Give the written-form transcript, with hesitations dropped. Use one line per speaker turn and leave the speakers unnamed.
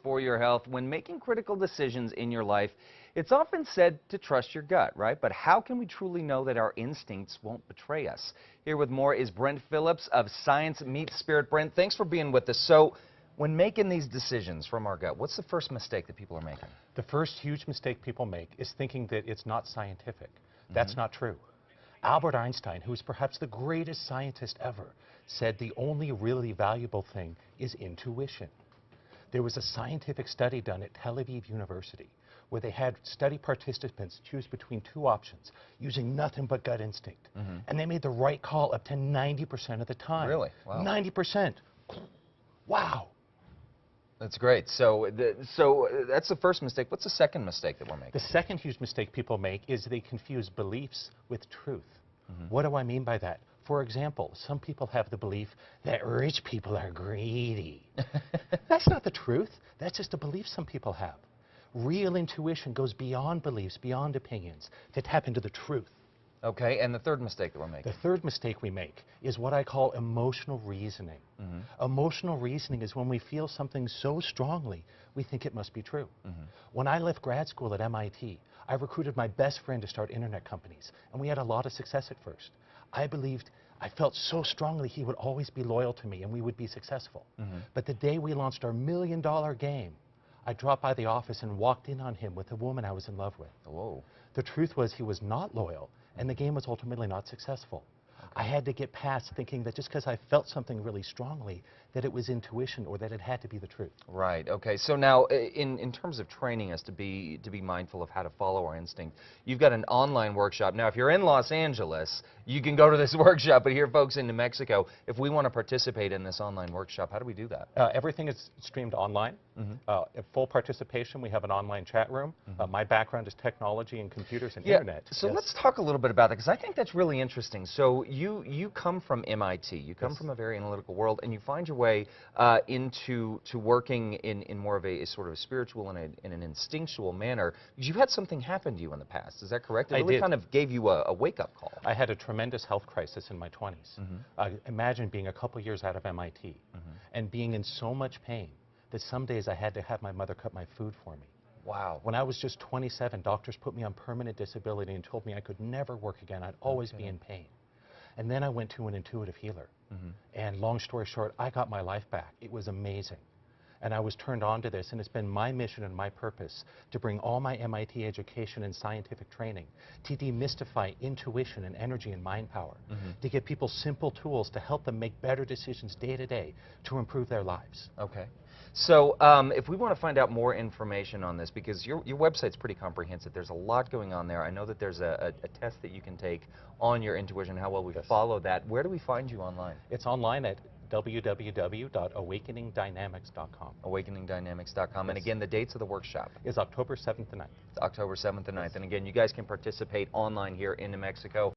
For your health. When making critical decisions in your life, it's often said to trust your gut, right? But how can we truly know that our instincts won't betray us? Here with more is Brent Phillips of Science Meets Spirit. Brent, thanks for being with us. So, when making these decisions from our gut, what's the first mistake that people are making?
The first huge mistake people make is thinking that it's not scientific. That's not true. Albert Einstein, who is perhaps the greatest scientist ever, said the only really valuable thing is intuition. There was a scientific study done at Tel Aviv University where they had study participants choose between two options using nothing but gut instinct. And they made the right call up to 90% of the time.
Really? Wow.
90%. Wow.
That's great. So that's the first mistake. What's the second mistake that we're making?
The second huge mistake people make is they confuse beliefs with truth. What do I mean by that? For example, some people have the belief that rich people are greedy. That's not the truth. That's just a belief some people have. Real intuition goes beyond beliefs, beyond opinions, to tap into the truth.
Okay, and the third mistake that we're making?
The third mistake we make is what I call emotional reasoning. Emotional reasoning is when we feel something so strongly, we think it must be true. When I left grad school at MIT, I recruited my best friend to start internet companies, and we had a lot of success at first. I felt so strongly he would always be loyal to me and we would be successful. But the day we launched our $1 million game, I dropped by the office and walked in on him with a woman I was in love with.
Whoa.
The truth was he was not loyal, and the game was ultimately not successful. I had to get past thinking that just because I felt something really strongly, that it was intuition or that it had to be the truth.
Right. Okay. So now, in terms of training us to be mindful of how to follow our instinct, you've got an online workshop. Now, if you're in Los Angeles, you can go to this workshop. But here, folks in New Mexico, if we want to participate in this online workshop, how do we do that?
Everything is streamed online. Full participation. We have an online chat room. My background is technology and computers and internet.
So let's talk a little bit about that, because I think that's really interesting. So you come from MIT. You come from a very analytical world, and you find your way into working in more of a sort of a spiritual and in an instinctual manner. Because you've had something happen to you in the past. Is that correct? It really kind of gave you a wake-up call.
I had a tremendous health crisis in my 20s. Imagine being a couple years out of MIT and being in so much pain that some days I had to have my mother cut my food for me.
Wow.
When I was just 27, doctors put me on permanent disability and told me I could never work again. I'd always be in pain. And then I went to an intuitive healer. And long story short, I got my life back. It was amazing. And I was turned on to this, and it's been my mission and my purpose to bring all my MIT education and scientific training to demystify intuition and energy and mind power, to give people simple tools to help them make better decisions day to day to improve their lives.
Okay. So if we want to find out more information on this, because your website's pretty comprehensive, there's a lot going on there. I know that there's a test that you can take on your intuition, how well we follow that. Where do we find you online?
It's online at www.awakeningdynamics.com.
Awakeningdynamics.com. And again, the dates of the workshop
is October 7th and 9th.
It's October 7th and 9th. And again, you guys can participate online here in New Mexico.